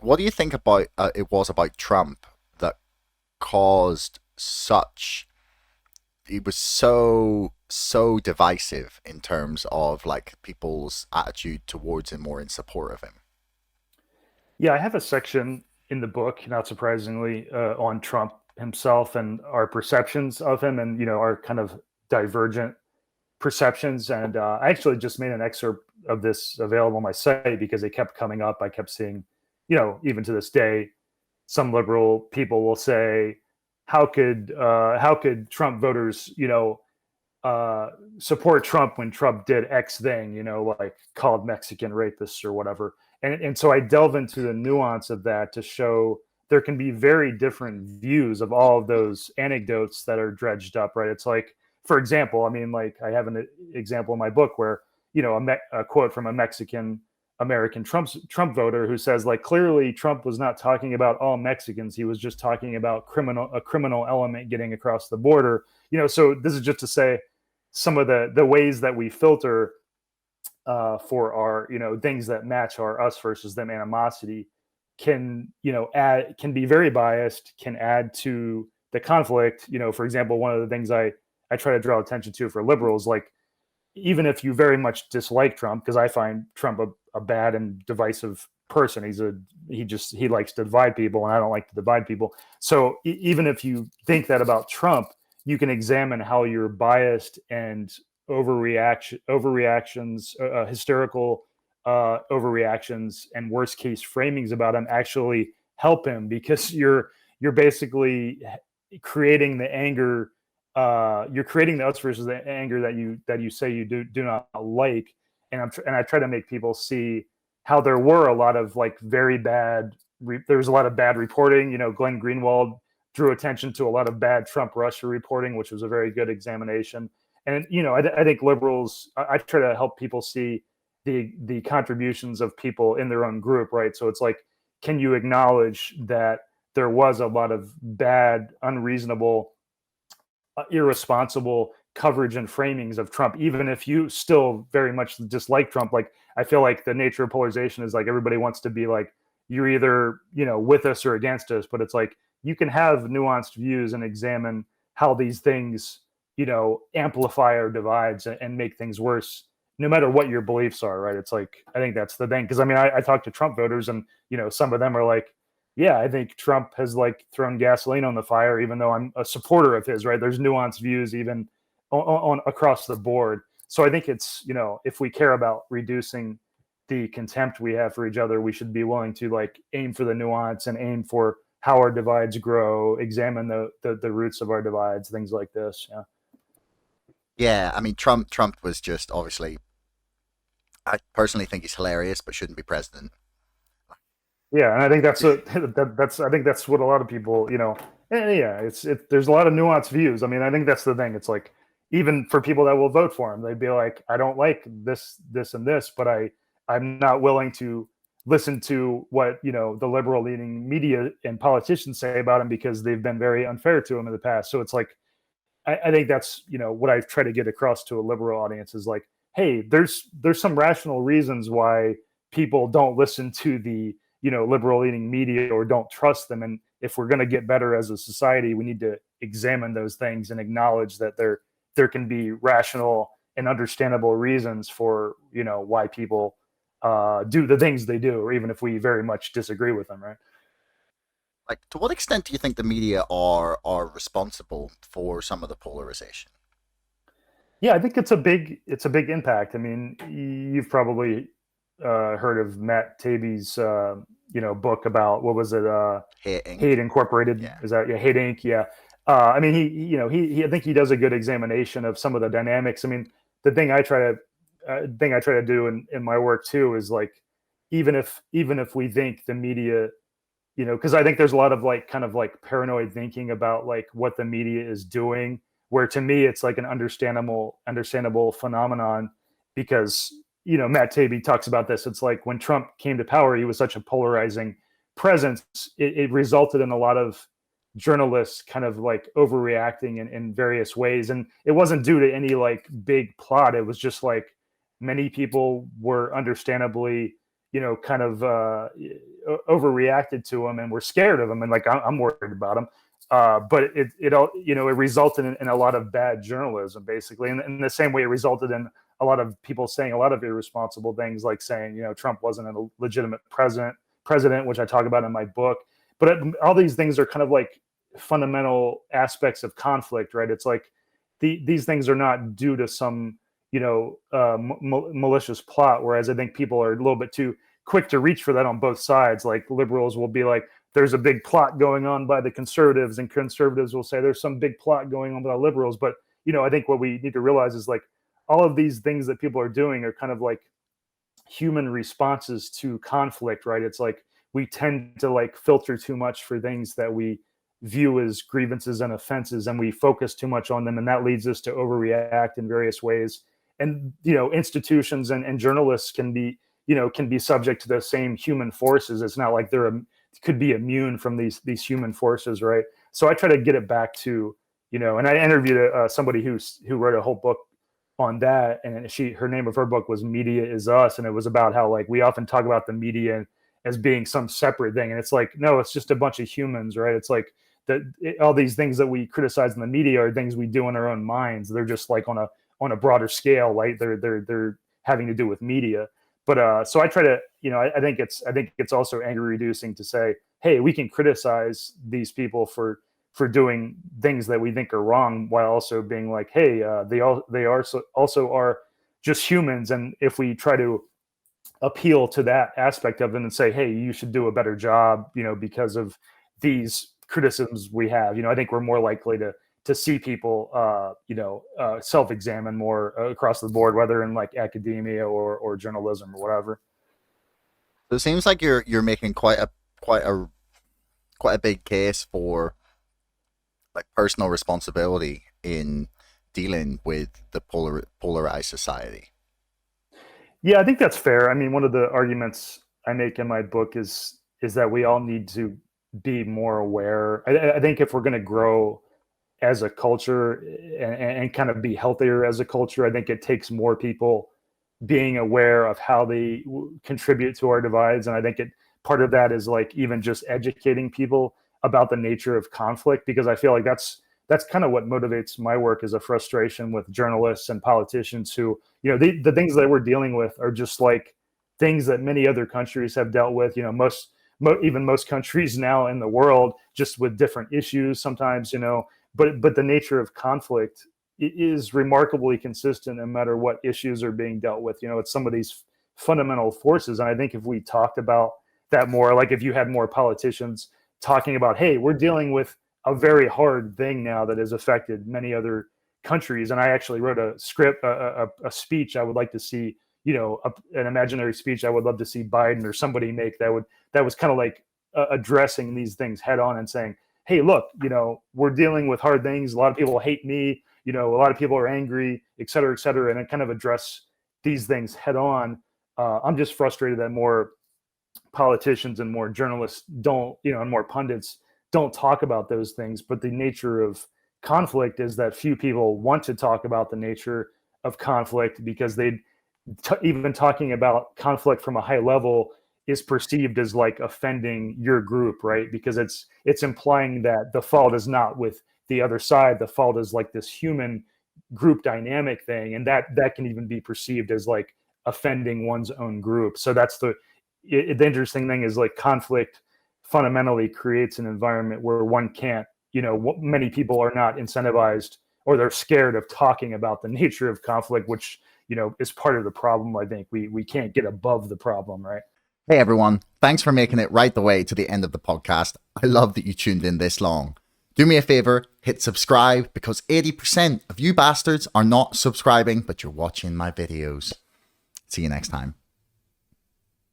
What do you think about it was about Trump that caused such? He was so divisive in terms of like people's attitude towards him or in support of him. Yeah, I have a section in the book, not surprisingly, on Trump himself and our perceptions of him, and our kind of divergent perceptions. And I actually just made an excerpt of this available on my site because it kept coming up. I kept seeing, even to this day, some liberal people will say, "How could Trump voters, uh, support Trump when Trump did X thing, like called Mexican rapists or whatever." And so I delve into the nuance of that to show there can be very different views of all of those anecdotes that are dredged up, right? It's like, for example, I mean, like I have an example in my book where, a quote from a Mexican American Trump voter who says, like, clearly Trump was not talking about all Mexicans. He was just talking about a criminal element getting across the border. So this is just to say some of the ways that we filter for our things that match our us versus them animosity can add can be very biased, can add to the conflict. For example, one of the things I try to draw attention to for liberals, like, even if you very much dislike Trump, because I find Trump a bad and divisive person. He likes to divide people, and I don't like to divide people. So even if you think that about Trump, you can examine how your biased and overreactions, hysterical overreactions, and worst case framings about him actually help him, because you're basically creating the anger, you're creating the us versus the anger that you say you do not like. And I try to make people see how there were a lot of like very bad there was a lot of bad reporting. Glenn Greenwald drew attention to a lot of bad Trump Russia reporting, which was a very good examination. And I think liberals, I try to help people see the contributions of people in their own group, right? So it's like, can you acknowledge that there was a lot of bad, unreasonable, irresponsible coverage and framings of Trump, even if you still very much dislike Trump? Like, I feel like the nature of polarization is like everybody wants to be like, you're either with us or against us, but it's like you can have nuanced views and examine how these things amplify our divides and make things worse, no matter what your beliefs are, right? It's like, I think that's the thing, because I mean, I talk to Trump voters, and some of them are like, yeah, I think Trump has like thrown gasoline on the fire, even though I'm a supporter of his, right? There's nuanced views even on across the board. So I think it's, if we care about reducing the contempt we have for each other, we should be willing to like aim for the nuance and aim for how our divides grow, examine the roots of our divides, things like this. Yeah. Yeah, I mean Trump was just obviously. I personally think he's hilarious, but shouldn't be president. Yeah, and I think that's I think that's what a lot of people, yeah, there's a lot of nuanced views. I mean, I think that's the thing. It's like, even for people that will vote for him, they'd be like, I don't like this and this, but I'm not willing to listen to what, the liberal leaning media and politicians say about him, because they've been very unfair to him in the past. So it's like, I think that's, what I try to get across to a liberal audience is like, hey, there's some rational reasons why people don't listen to the liberal leaning media or don't trust them. And if we're going to get better as a society, we need to examine those things and acknowledge that there can be rational and understandable reasons for why people do the things they do, or even if we very much disagree with them, right? Like, to what extent do you think the media are responsible for some of the polarization? Yeah, I think it's a big impact. I mean, you've probably heard of Matt Taibbi's book about, what was it, Hate Hate Inc. Incorporated? Yeah. Is that, yeah, Hate Inc. Yeah. I mean, he I think he does a good examination of some of the dynamics. I mean, the thing I try to do in my work too is like, even if we think the media, because I think there's a lot of like kind of like paranoid thinking about like what the media is doing, where to me it's like an understandable phenomenon, because Matt Taibbi talks about this. It's like when Trump came to power, he was such a polarizing presence. It resulted in a lot of journalists kind of like overreacting in various ways, and it wasn't due to any like big plot. It was just like many people were understandably kind of overreacted to him, and we're scared of him, and like I'm worried about him. But it all, it resulted in a lot of bad journalism, basically, in the same way it resulted in a lot of people saying a lot of irresponsible things, like saying, Trump wasn't a legitimate president, which I talk about in my book. But all these things are kind of like fundamental aspects of conflict, right? It's like these things are not due to some, malicious plot. Whereas I think people are a little bit too quick to reach for that on both sides. Like liberals will be like, there's a big plot going on by the conservatives, and conservatives will say there's some big plot going on by the liberals. But, I think what we need to realize is like all of these things that people are doing are kind of like human responses to conflict, right? It's like we tend to like filter too much for things that we view as grievances and offenses, and we focus too much on them, and that leads us to overreact in various ways. And institutions and journalists can be subject to the same human forces. It's not like they're could be immune from these human forces, right? So I try to get it back to, and I interviewed somebody who wrote a whole book on that, and her name of her book was Media Is Us, and it was about how like we often talk about the media as being some separate thing, and it's like, no, it's just a bunch of humans, right? It's like all these things that we criticize in the media are things we do in our own minds. They're just like on a broader scale, right? They're having to do with media. But so I try to, I think it's also anger reducing to say, hey, we can criticize these people for doing things that we think are wrong, while also being like, hey, they also are just humans, and if we try to appeal to that aspect of them and say, hey, you should do a better job, because of these criticisms we have, I think we're more likely to see people, self-examine more across the board, whether in like academia or journalism or whatever. So it seems like you're making quite a big case for like personal responsibility in dealing with the polarized society. Yeah, I think that's fair. I mean, one of the arguments I make in my book is that we all need to be more aware. I think if we're going to grow as a culture and kind of be healthier as a culture, I think it takes more people being aware of how they contribute to our divides. And I think part of that is like even just educating people about the nature of conflict, because I feel like that's kind of what motivates my work, is a frustration with journalists and politicians who, the things that we're dealing with are just like things that many other countries have dealt with, even most countries now in the world, just with different issues sometimes, but the nature of conflict is remarkably consistent no matter what issues are being dealt with. It's some of these fundamental forces. And I think if we talked about that more, like if you had more politicians talking about, hey, we're dealing with a very hard thing now that has affected many other countries. And I actually wrote a script, a speech I would like to see, an imaginary speech I would love to see Biden or somebody make that was kind of like addressing these things head on and saying, hey, look, we're dealing with hard things. A lot of people hate me. A lot of people are angry, et cetera, and it kind of address these things head on. I'm just frustrated that more politicians and more journalists don't, and more pundits don't talk about those things. But the nature of conflict is that few people want to talk about the nature of conflict, because even talking about conflict from a high level is perceived as like offending your group, right? Because it's implying that the fault is not with the other side. The fault is like this human group dynamic thing, and that can even be perceived as like offending one's own group. So that's the interesting thing, is like conflict fundamentally creates an environment where one can't, many people are not incentivized, or they're scared of talking about the nature of conflict, which is part of the problem. I think we can't get above the problem, right? Hey everyone, thanks for making it right the way to the end of the podcast. I love that you tuned in this long. Do me a favor, hit subscribe, because 80% of you bastards are not subscribing, but you're watching my videos. See you next time.